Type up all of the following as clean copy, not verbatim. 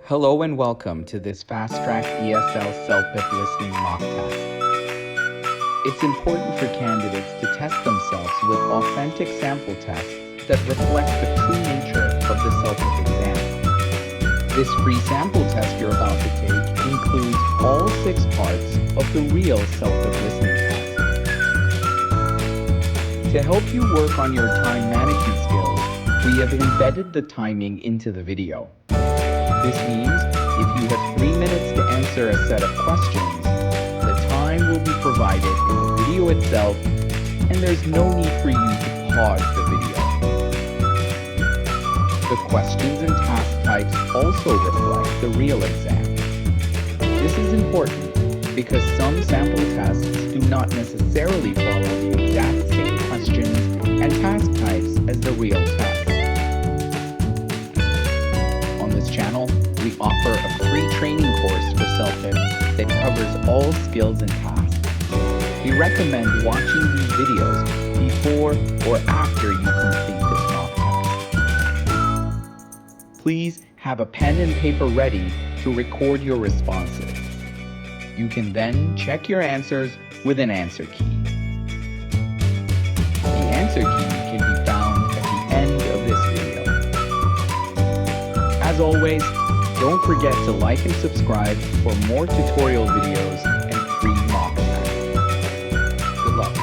Hello and welcome to this fast-track ESL CELPIP listening mock test. It's important for candidates to test themselves with authentic sample tests that reflect the true nature of the CELPIP exam. This free sample test you're about to take includes all 6 parts of the real CELPIP listening test. To help you work on your time management skills, we have embedded the timing into the video. This means if you have 3 minutes to answer a set of questions, the time will be provided in the video itself, and there's no need for you to pause the video. The questions and task types also reflect the real exam. This is important because some sample tests do not necessarily follow the exact same questions and task types as the real test. On this channel, we offer a free training course for CELPIP that covers all skills and tasks. We recommend watching these videos before or after you complete this mock test. Please have a pen and paper ready to record your responses. You can then check your answers with an answer key. The answer key can be found at the end of this video. As always, don't forget to like and subscribe for more tutorial videos and free mock tests. Good luck.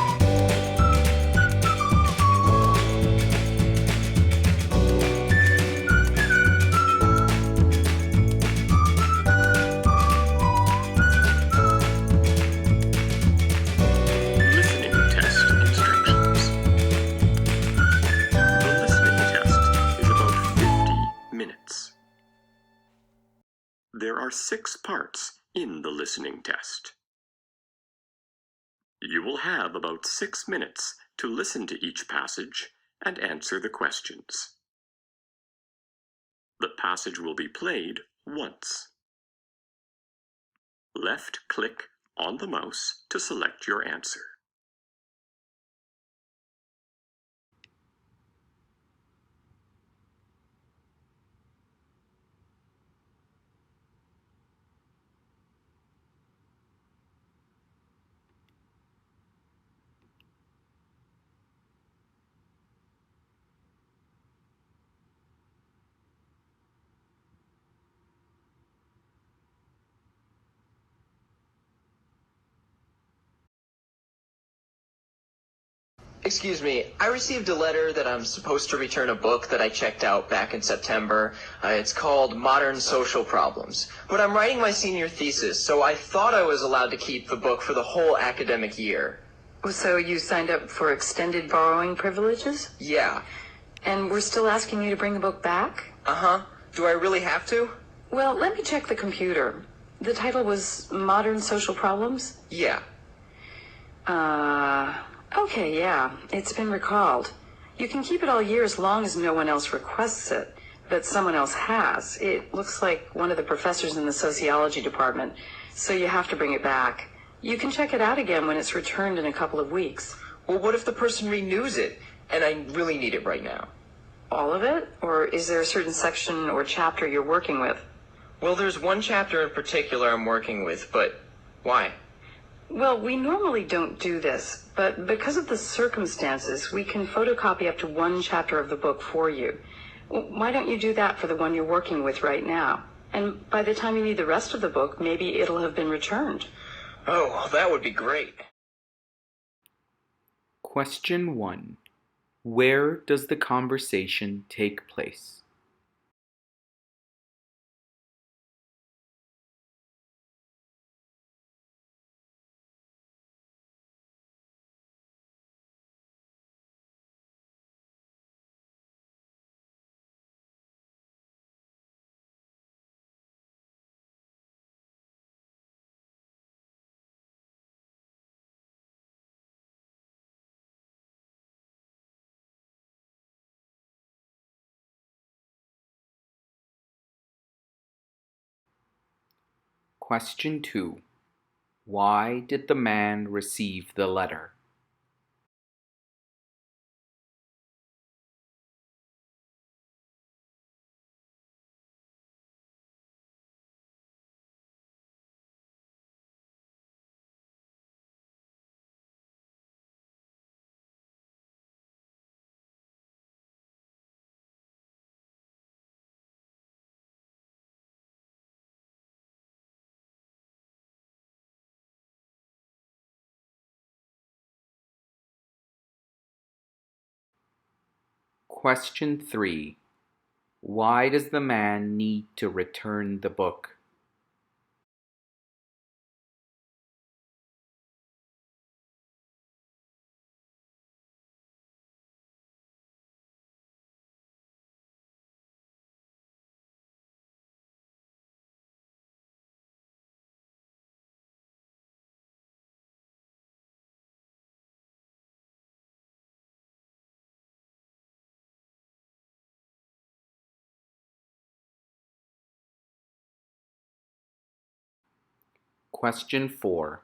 Listening test instructions. The listening test is about 50 minutes. There are 6 parts in the listening test. You will have about 6 minutes to listen to each passage and answer the questions. The passage will be played once. Left-click on the mouse to select your answer. Excuse me, I received a letter that I'm supposed to return a book that I checked out back in September. It's called Modern Social Problems. But I'm writing my senior thesis, so I thought I was allowed to keep the book for the whole academic year. So you signed up for extended borrowing privileges? Yeah. And we're still asking you to bring the book back? Uh-huh. Do I really have to? Well, let me check the computer. The title was Modern Social Problems? Yeah. Okay, yeah. It's been recalled. You can keep it all year as long as no one else requests it, but someone else has. It looks like one of the professors in the sociology department, so you have to bring it back. You can check it out again when it's returned in a couple of weeks. Well, what if the person renews it, and I really need it right now? All of it? Or is there a certain section or chapter you're working with? Well, there's one chapter in particular I'm working with, but why? Well, we normally don't do this, but because of the circumstances, we can photocopy up to one chapter of the book for you. Why don't you do that for the one you're working with right now? And by the time you need the rest of the book, maybe it'll have been returned. Oh, that would be great. Question 1. Where does the conversation take place? Question 2. Why did the man receive the letter? Question 3. Why does the man need to return the book? Question 4.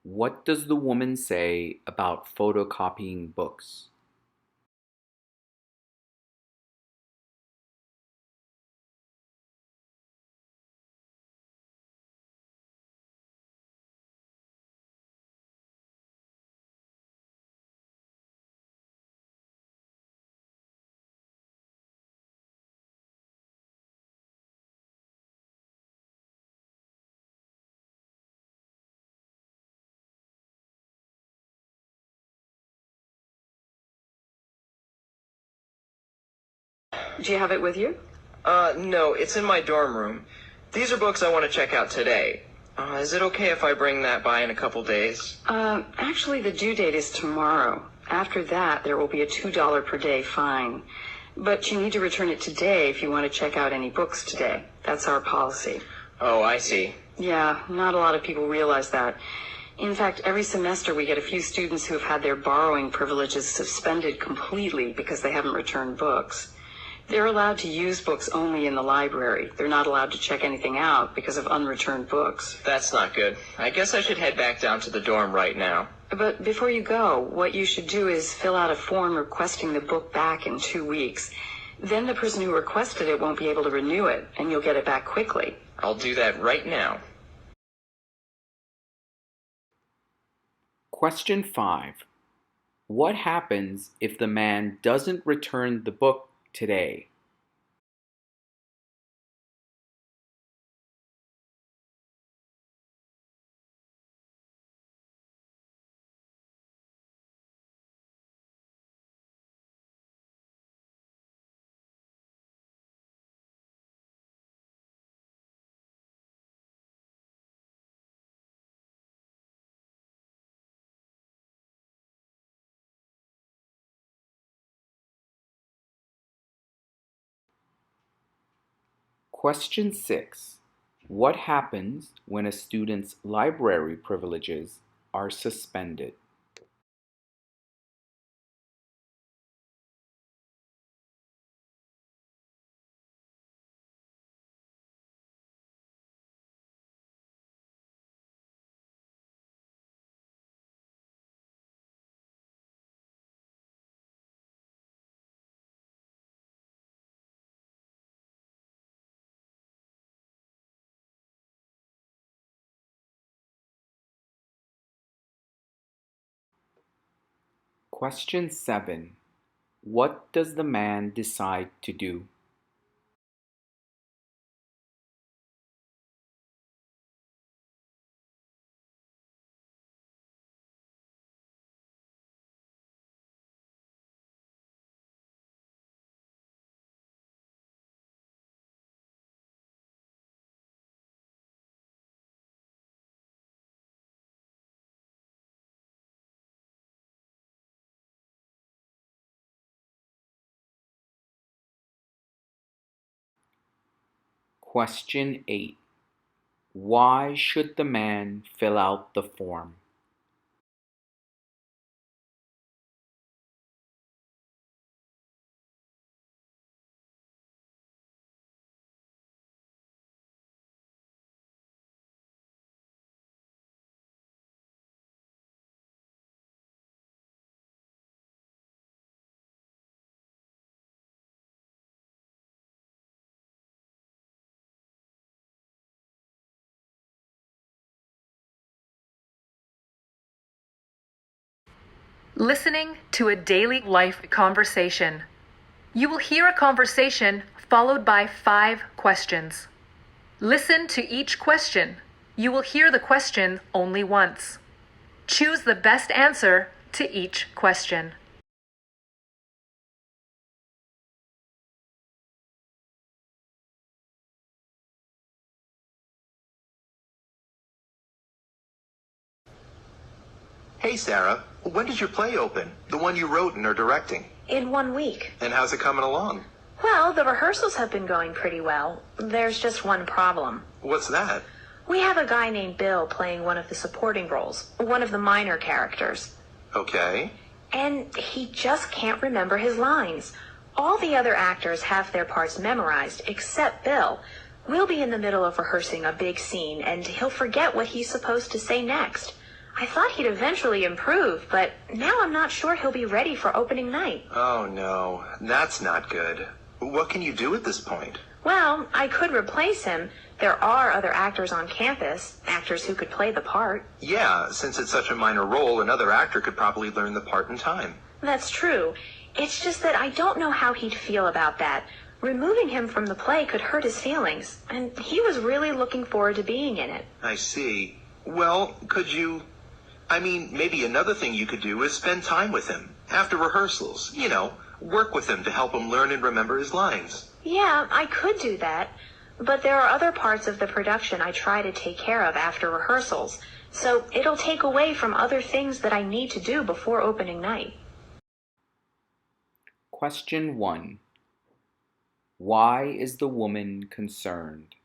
What does the woman say about photocopying books? Do you have it with you? No, it's in my dorm room. These are books I want to check out today. Is it okay if I bring that by in a couple days? Actually, the due date is tomorrow. After that, there will be a $2 per day fine. But you need to return it today if you want to check out any books today. That's our policy. Oh, I see. Yeah, not a lot of people realize that. In fact, every semester we get a few students who have had their borrowing privileges suspended completely because they haven't returned books. They're allowed to use books only in the library. They're not allowed to check anything out because of unreturned books. That's not good. I guess I should head back down to the dorm right now. But before you go, what you should do is fill out a form requesting the book back in 2 weeks. Then the person who requested it won't be able to renew it, and you'll get it back quickly. I'll do that right now. Question 5. What happens if the man doesn't return the book today? Question 6. What happens when a student's library privileges are suspended? Question 7. What does the man decide to do? Question 8. Why should the man fill out the form? Listening to a daily life conversation. You will hear a conversation followed by 5 questions. Listen to each question. You will hear the question only once. Choose the best answer to each question. Hey, Sarah, when does your play open? The one you wrote and are directing. In 1 week. And how's it coming along? Well, the rehearsals have been going pretty well. There's just one problem. What's that? We have a guy named Bill playing one of the supporting roles, one of the minor characters. Okay. And he just can't remember his lines. All the other actors have their parts memorized, except Bill. We'll be in the middle of rehearsing a big scene, and he'll forget what he's supposed to say next. I thought he'd eventually improve, but now I'm not sure he'll be ready for opening night. Oh, no. That's not good. What can you do at this point? Well, I could replace him. There are other actors on campus, actors who could play the part. Yeah, since it's such a minor role, another actor could probably learn the part in time. That's true. It's just that I don't know how he'd feel about that. Removing him from the play could hurt his feelings, and he was really looking forward to being in it. I see. Well, maybe another thing you could do is spend time with him. After rehearsals, work with him to help him learn and remember his lines. Yeah, I could do that. But there are other parts of the production I try to take care of after rehearsals, so it'll take away from other things that I need to do before opening night. Question 1. Why is the woman concerned?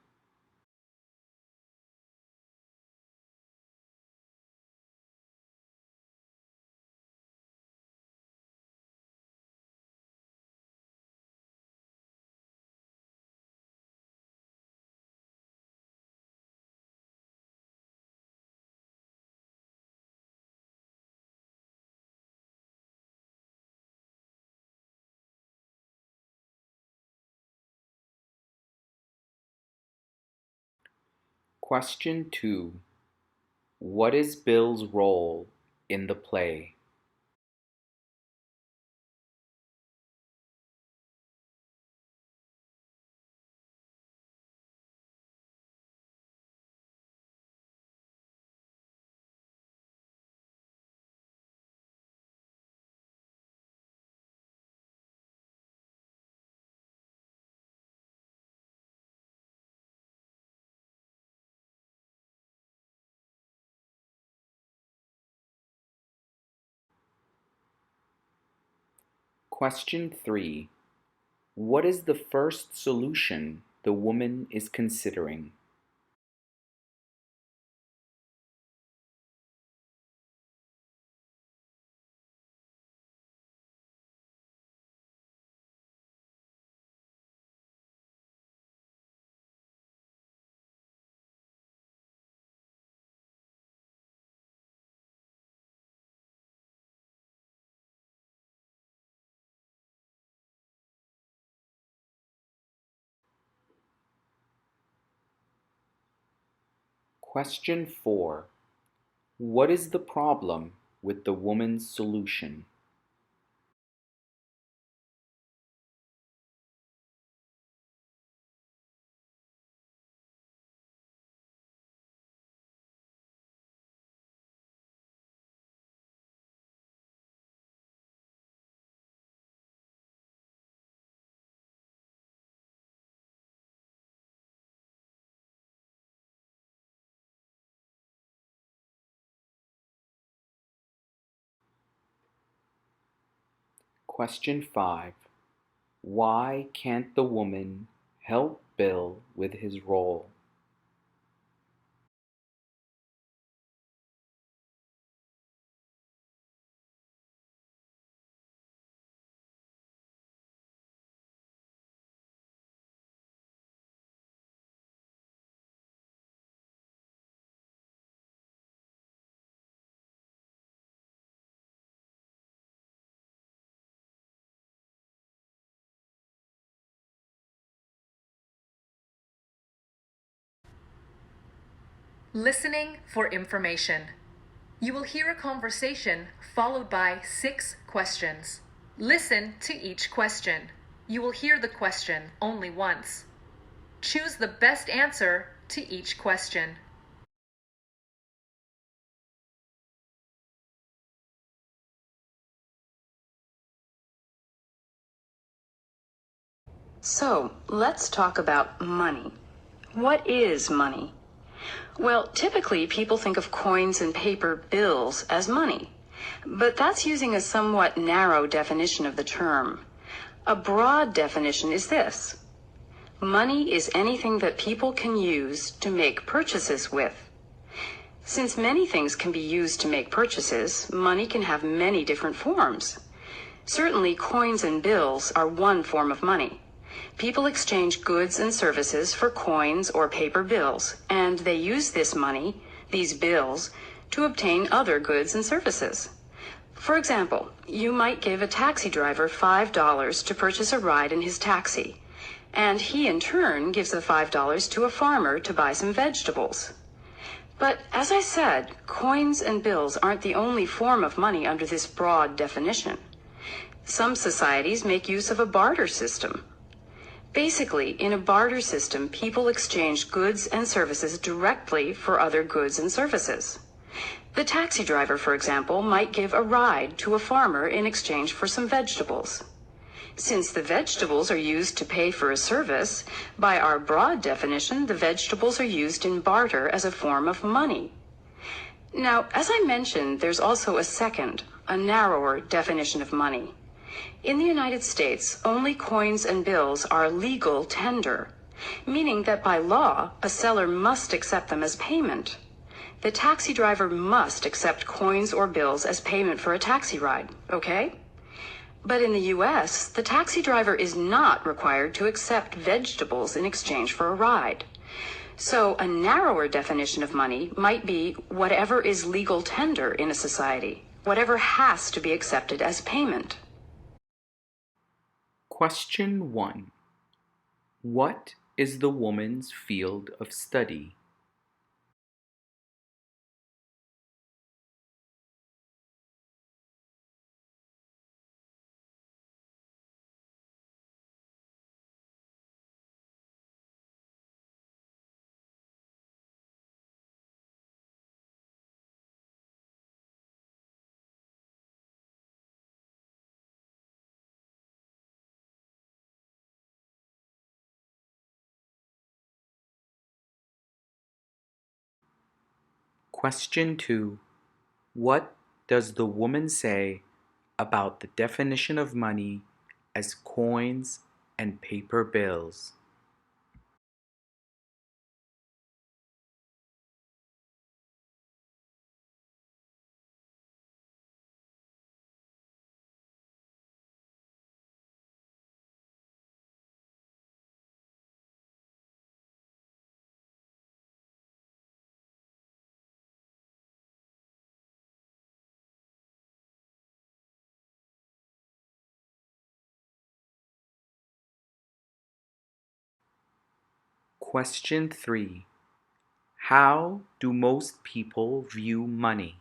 Question 2. What is Bill's role in the play? Question 3. What is the first solution the woman is considering? Question 4. What is the problem with the woman's solution? Question 5. Why can't the woman help Bill with his role? Listening for information. You will hear a conversation followed by 6 questions. Listen to each question. You will hear the question only once. Choose the best answer to each question. So, let's talk about money. What is money? Well, typically people think of coins and paper bills as money, but that's using a somewhat narrow definition of the term. A broad definition is this: money is anything that people can use to make purchases with. Since many things can be used to make purchases, money can have many different forms. Certainly, coins and bills are one form of money. People exchange goods and services for coins or paper bills, and they use this money, these bills, to obtain other goods and services. For example, you might give a taxi driver $5 to purchase a ride in his taxi, and he in turn gives the $5 to a farmer to buy some vegetables. But as I said, coins and bills aren't the only form of money under this broad definition. Some societies make use of a barter system. Basically, in a barter system, people exchange goods and services directly for other goods and services. The taxi driver, for example, might give a ride to a farmer in exchange for some vegetables. Since the vegetables are used to pay for a service, by our broad definition, the vegetables are used in barter as a form of money. Now, as I mentioned, there's also a second, a narrower definition of money. In the United States, only coins and bills are legal tender, meaning that by law, a seller must accept them as payment. The taxi driver must accept coins or bills as payment for a taxi ride, okay? But in the U.S., the taxi driver is not required to accept vegetables in exchange for a ride. So a narrower definition of money might be whatever is legal tender in a society, whatever has to be accepted as payment. Question 1. What is the woman's field of study? Question 2. What does the woman say about the definition of money as coins and paper bills? Question 3. How do most people view money?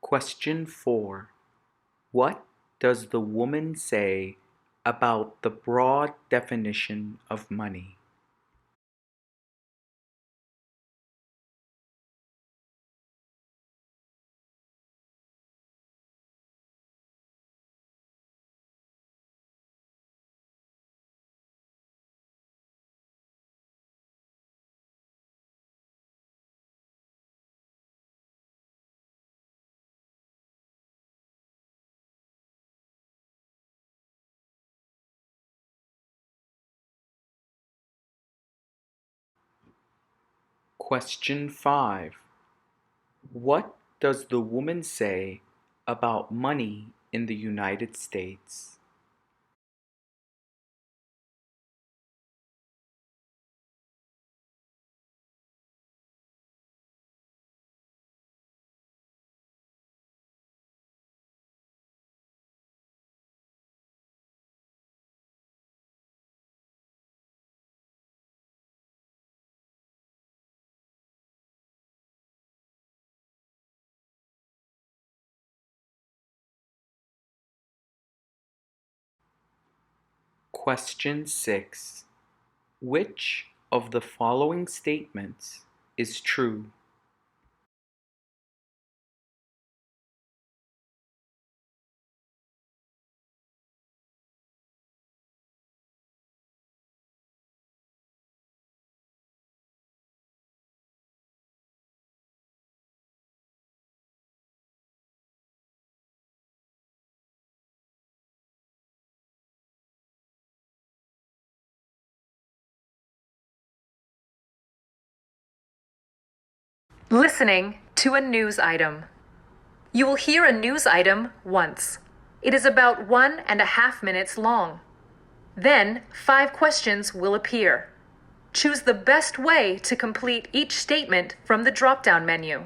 Question 4. What does the woman say about the broad definition of money? Question 5. What does the woman say about money in the United States? Question 6. Which of the following statements is true? Listening to a news item. You will hear a news item once. It is about 1.5 minutes long. Then 5 questions will appear. Choose the best way to complete each statement from the drop-down menu.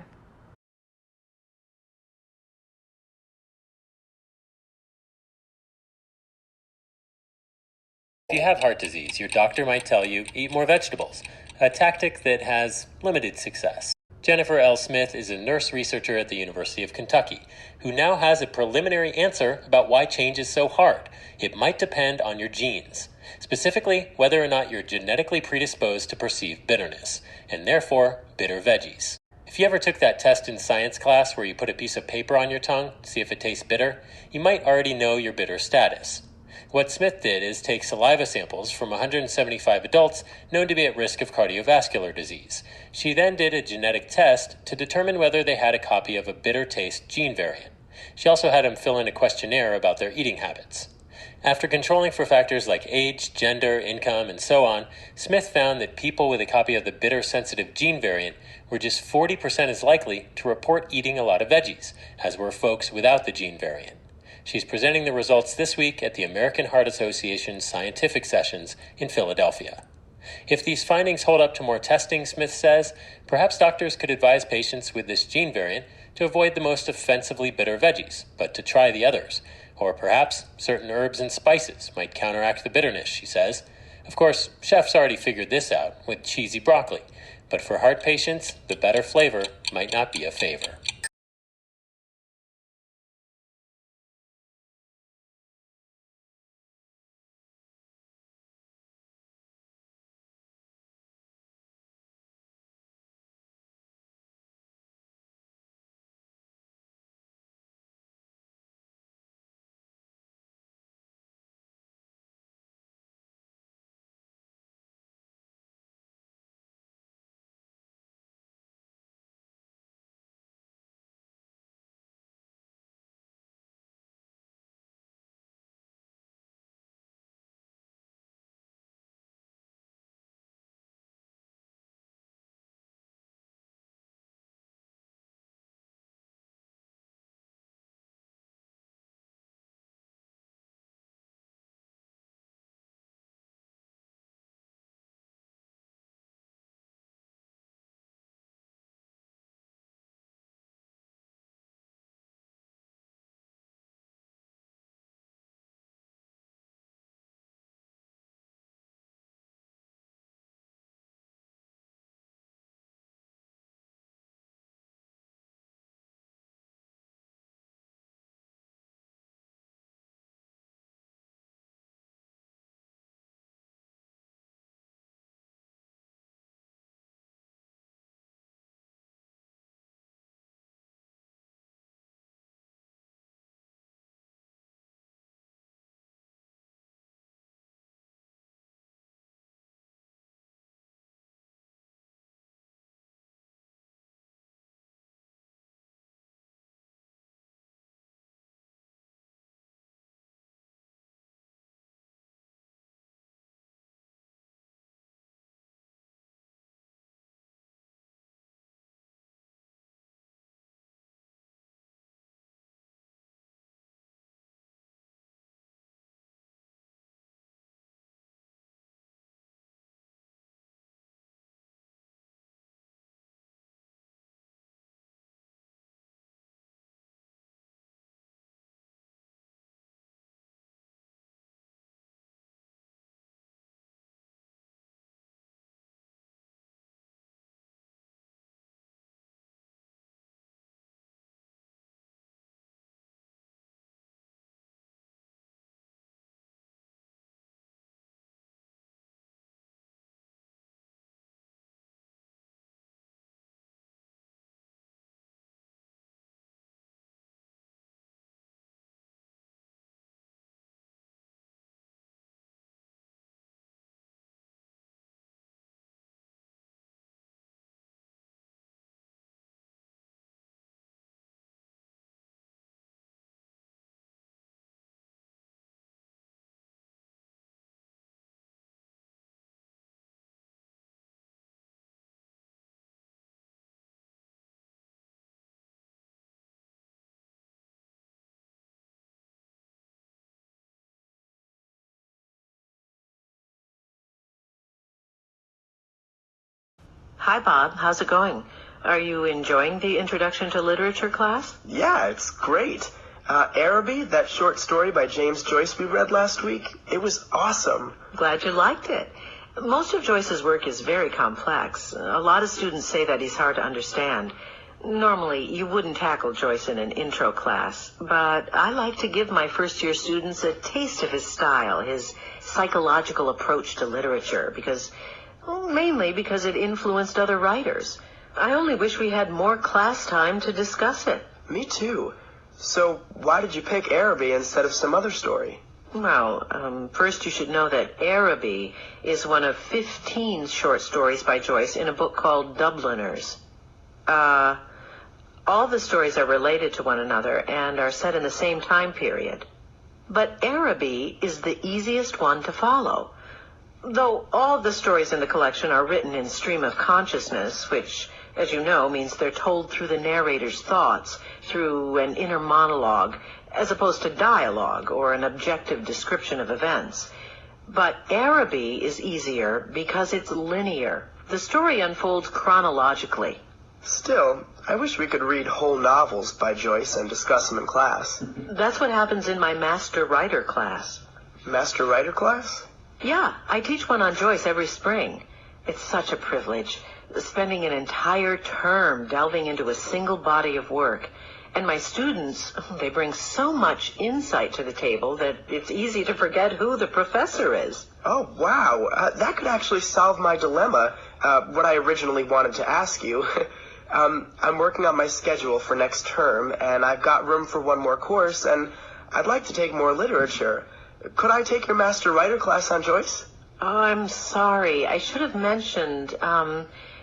If you have heart disease, your doctor might tell you eat more vegetables, a tactic that has limited success. Jennifer L. Smith is a nurse researcher at the University of Kentucky who now has a preliminary answer about why change is so hard. It might depend on your genes, specifically whether or not you're genetically predisposed to perceive bitterness, and therefore bitter veggies. If you ever took that test in science class where you put a piece of paper on your tongue to see if it tastes bitter, you might already know your bitter status. What Smith did is take saliva samples from 175 adults known to be at risk of cardiovascular disease. She then did a genetic test to determine whether they had a copy of a bitter taste gene variant. She also had them fill in a questionnaire about their eating habits. After controlling for factors like age, gender, income, and so on, Smith found that people with a copy of the bitter-sensitive gene variant were just 40% as likely to report eating a lot of veggies, as were folks without the gene variant. She's presenting the results this week at the American Heart Association Scientific Sessions in Philadelphia. If these findings hold up to more testing, Smith says, perhaps doctors could advise patients with this gene variant to avoid the most offensively bitter veggies, but to try the others. Or perhaps certain herbs and spices might counteract the bitterness, she says. Of course, chefs already figured this out with cheesy broccoli, but for heart patients, the better flavor might not be a favor. Hi, Bob. How's it going? Are you enjoying the Introduction to Literature class? Yeah, it's great. Araby, that short story by James Joyce we read last week, it was awesome. Glad you liked it. Most of Joyce's work is very complex. A lot of students say that he's hard to understand. Normally, you wouldn't tackle Joyce in an intro class, but I like to give my first-year students a taste of his style, his psychological approach to literature, mainly because it influenced other writers. I only wish we had more class time to discuss it. Me too. So why did you pick Araby instead of some other story? Well, first you should know that Araby is one of 15 short stories by Joyce in a book called Dubliners. All the stories are related to one another and are set in the same time period. But Araby is the easiest one to follow. Though all the stories in the collection are written in stream of consciousness, which, as you know, means they're told through the narrator's thoughts, through an inner monologue, as opposed to dialogue or an objective description of events. But Araby is easier because it's linear. The story unfolds chronologically. Still, I wish we could read whole novels by Joyce and discuss them in class. That's what happens in my Master Writer class. Master Writer class? Yeah, I teach one on Joyce every spring. It's such a privilege, spending an entire term delving into a single body of work. And my students, they bring so much insight to the table that it's easy to forget who the professor is. Oh, wow. That could actually solve my dilemma, what I originally wanted to ask you. I'm working on my schedule for next term, and I've got room for one more course, and I'd like to take more literature. Could I take your Master Writer class on Joyce? Oh, I'm sorry. I should have mentioned,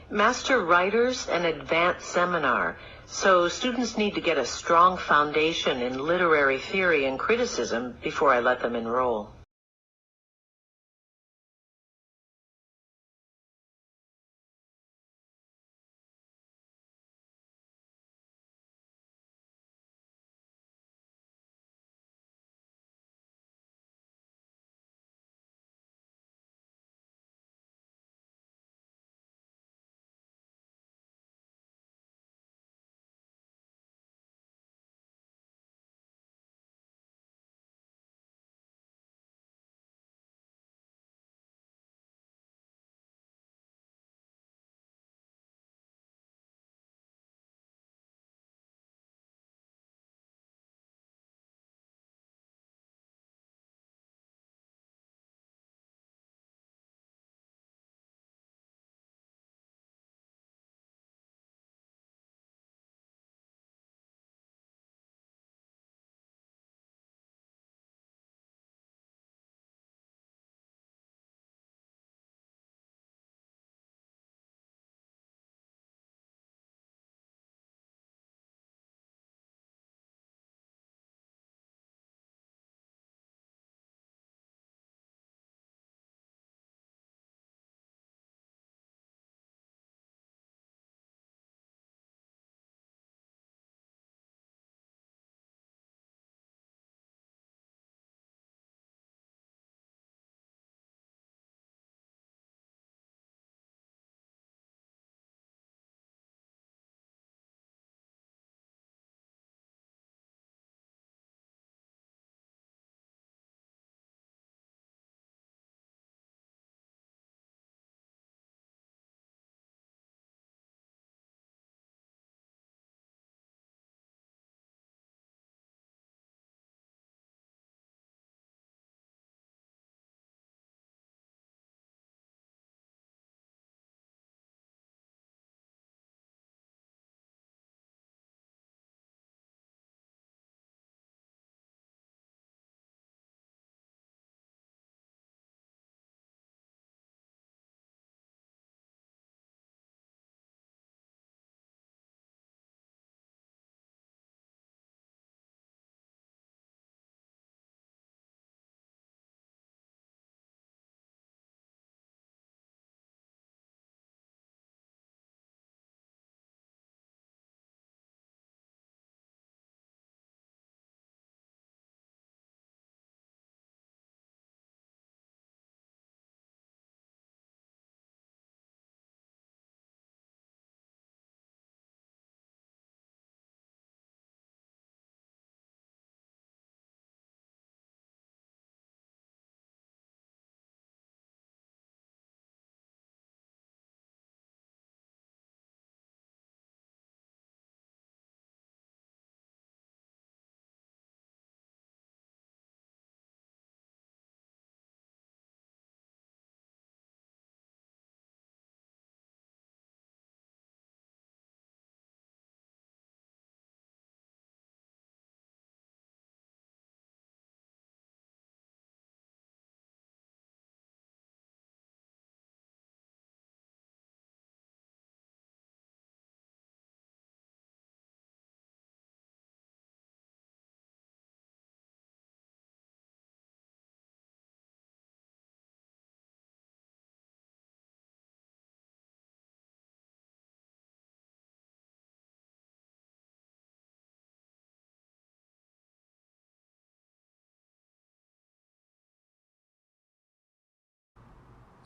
Master Writer's an advanced seminar, so students need to get a strong foundation in literary theory and criticism before I let them enroll.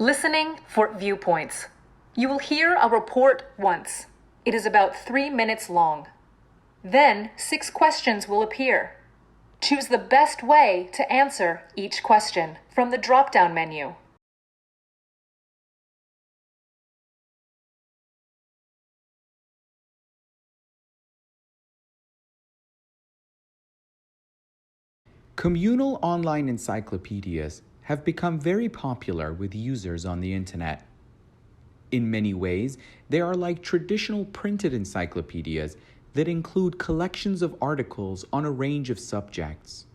Listening for viewpoints. You will hear a report once. It is about 3 minutes long. Then 6 questions will appear. Choose the best way to answer each question from the drop-down menu. Communal online encyclopedias have become very popular with users on the internet. In many ways, they are like traditional printed encyclopedias that include collections of articles on a range of subjects.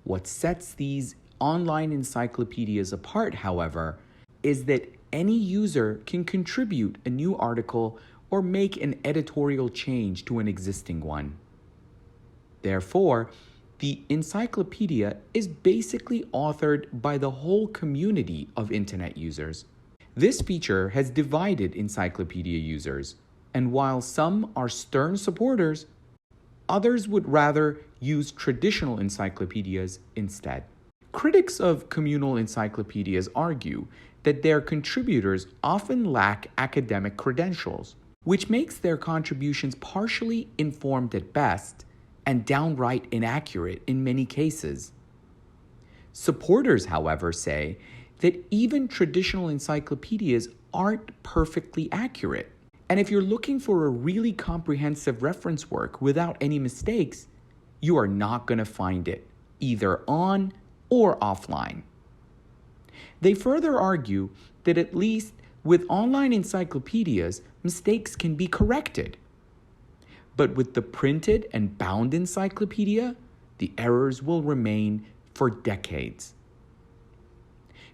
What sets these online encyclopedias apart, however, is that any user can contribute a new article or make an editorial change to an existing one. Therefore, the encyclopedia is basically authored by the whole community of internet users. This feature has divided encyclopedia users, and while some are stern supporters, others would rather use traditional encyclopedias instead. Critics of communal encyclopedias argue that their contributors often lack academic credentials, which makes their contributions partially informed at best and downright inaccurate in many cases. Supporters, however, say that even traditional encyclopedias aren't perfectly accurate. And if you're looking for a really comprehensive reference work without any mistakes, you are not going to find it, either on or offline. They further argue that at least with online encyclopedias, mistakes can be corrected. But with the printed and bound encyclopedia, the errors will remain for decades.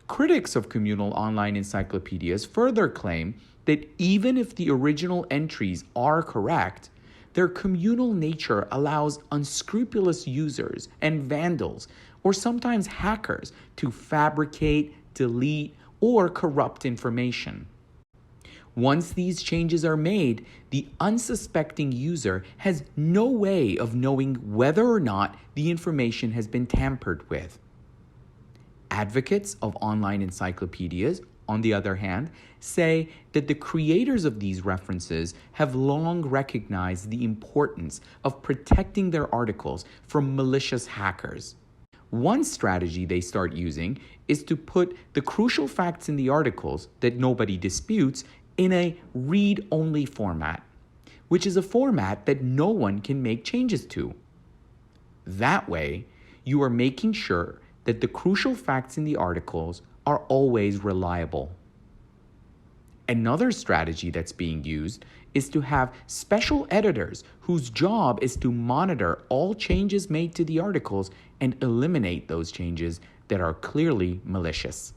Critics of communal online encyclopedias further claim that even if the original entries are correct, their communal nature allows unscrupulous users and vandals, or sometimes hackers, to fabricate, delete, or corrupt information. Once these changes are made, the unsuspecting user has no way of knowing whether or not the information has been tampered with. Advocates of online encyclopedias, on the other hand, say that the creators of these references have long recognized the importance of protecting their articles from malicious hackers. One strategy they start using is to put the crucial facts in the articles that nobody disputes in a read-only format, which is a format that no one can make changes to. That way, you are making sure that the crucial facts in the articles are always reliable. Another strategy that's being used is to have special editors whose job is to monitor all changes made to the articles and eliminate those changes that are clearly malicious.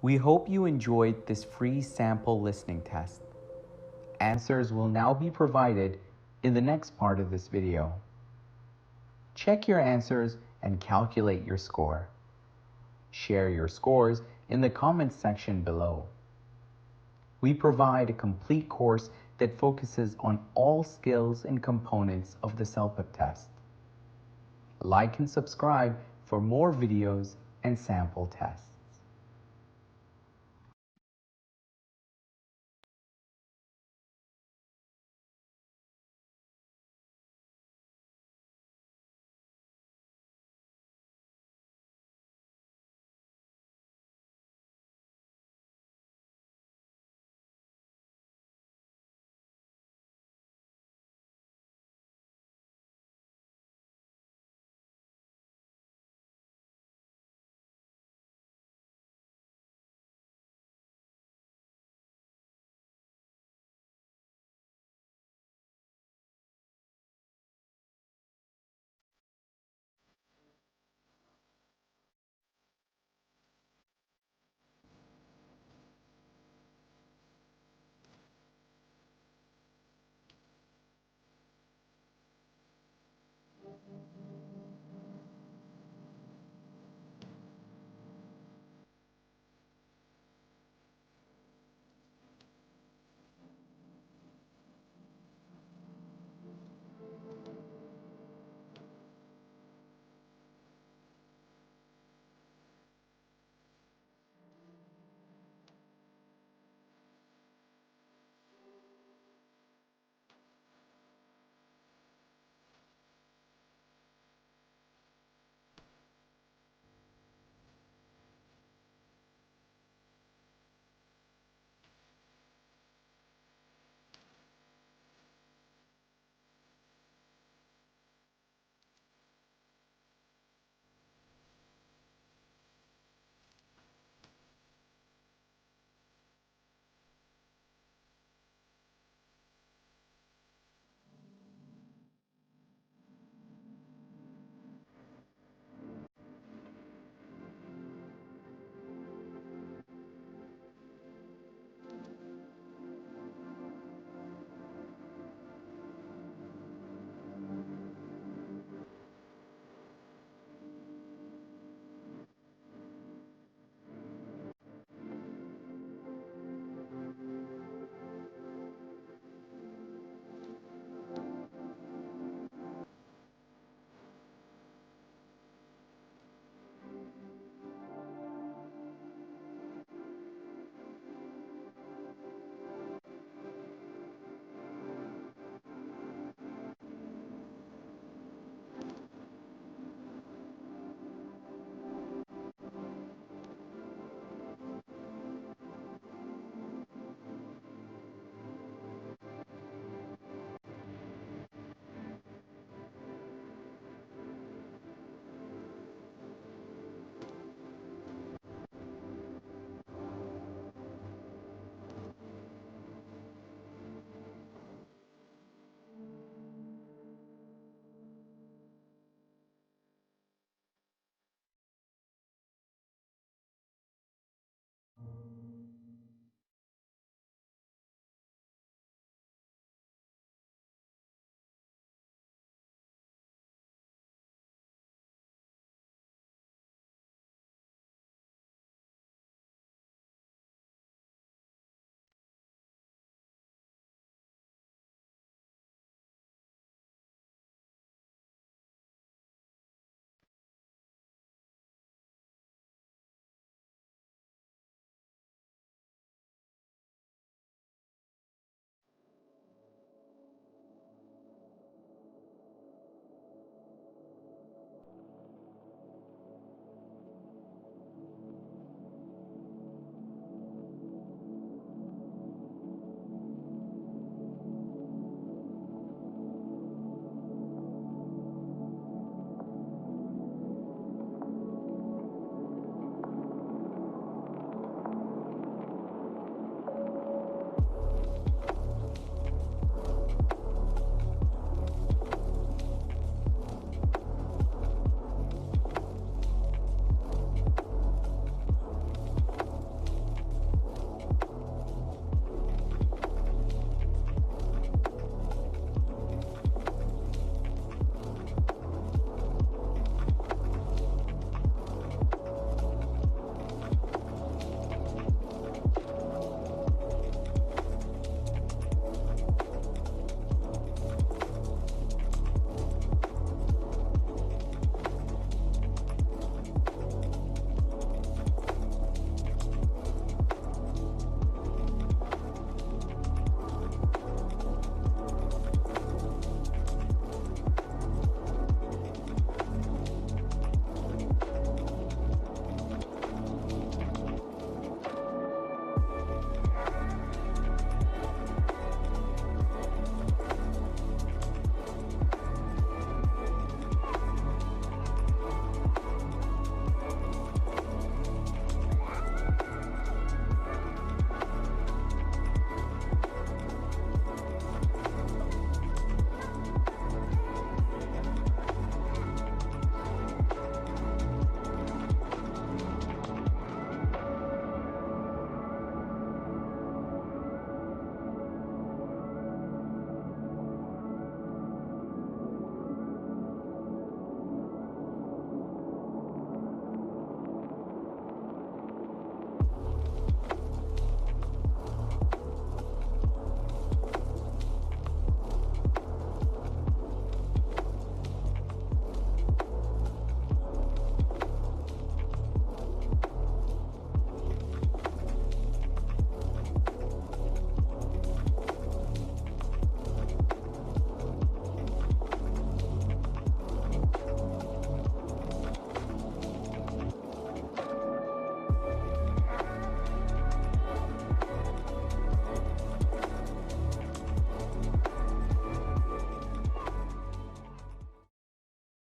We hope you enjoyed this free sample listening test. Answers will now be provided in the next part of this video. Check your answers and calculate your score. Share your scores in the comments section below. We provide a complete course that focuses on all skills and components of the CELPIP test. Like and subscribe for more videos and sample tests.